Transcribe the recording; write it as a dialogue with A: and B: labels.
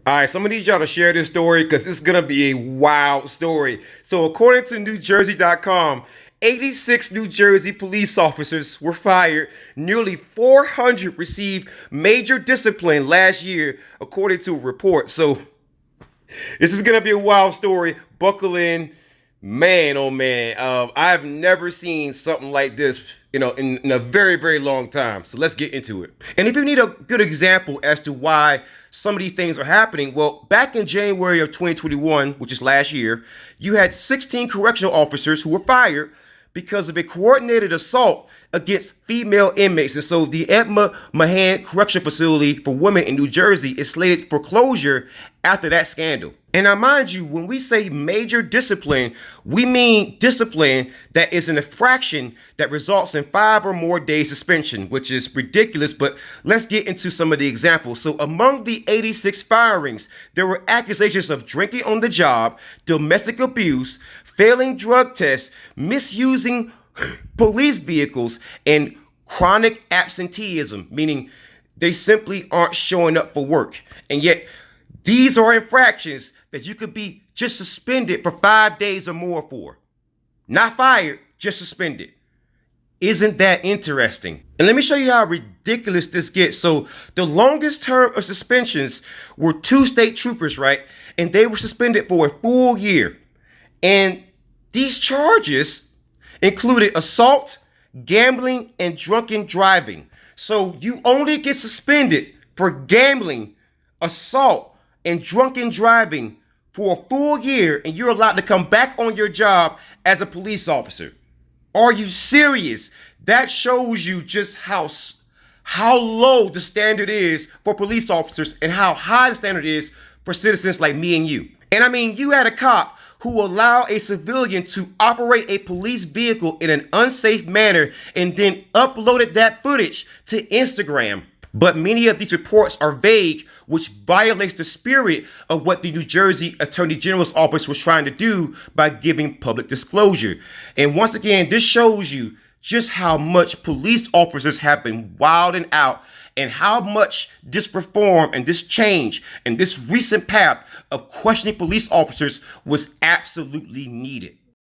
A: All right, so I'm gonna need y'all to share this story because it's gonna be a wild story. So, according to NewJersey.com, 86 New Jersey police officers were fired. Nearly 400 received major discipline last year, according to a report. So, this is gonna be a wild story. Buckle in, man. Oh man, I've never seen something like this, in a very, very long time. So let's get into it. And if you need a good example as to why some of these things are happening, well, back in January of 2021, which is last year, you had 16 correctional officers who were fired because of a coordinated assault against female inmates. And so the Edma Mahan Correctional Facility for Women in New Jersey is slated for closure after that scandal. And now, mind you, when we say major discipline, we mean discipline that is an infraction that results in 5 or more days suspension, which is ridiculous, but let's get into some of the examples. So among the 86 firings, there were accusations of drinking on the job, domestic abuse, failing drug tests, misusing police vehicles, and chronic absenteeism, meaning they simply aren't showing up for work. And yet, these are infractions that you could be just suspended for 5 days or more for. Not fired, just suspended. Isn't that interesting? And let me show you how ridiculous this gets. So the longest term of suspensions were 2 state troopers, right? And they were suspended for a full year. And these charges included assault, gambling, and drunken driving. So you only get suspended for gambling, assault, and drunken driving for a full year, and you're allowed to come back on your job as a police officer. Are you serious? That shows you just how low the standard is for police officers and how high the standard is for citizens like me and you. And I mean, you had a cop who allowed a civilian to operate a police vehicle in an unsafe manner and then uploaded that footage to Instagram. But many of these reports are vague, which violates the spirit of what the New Jersey Attorney General's office was trying to do by giving public disclosure. And once again, this shows you just how much police officers have been wilding out and how much this reform and this change and this recent path of questioning police officers was absolutely needed.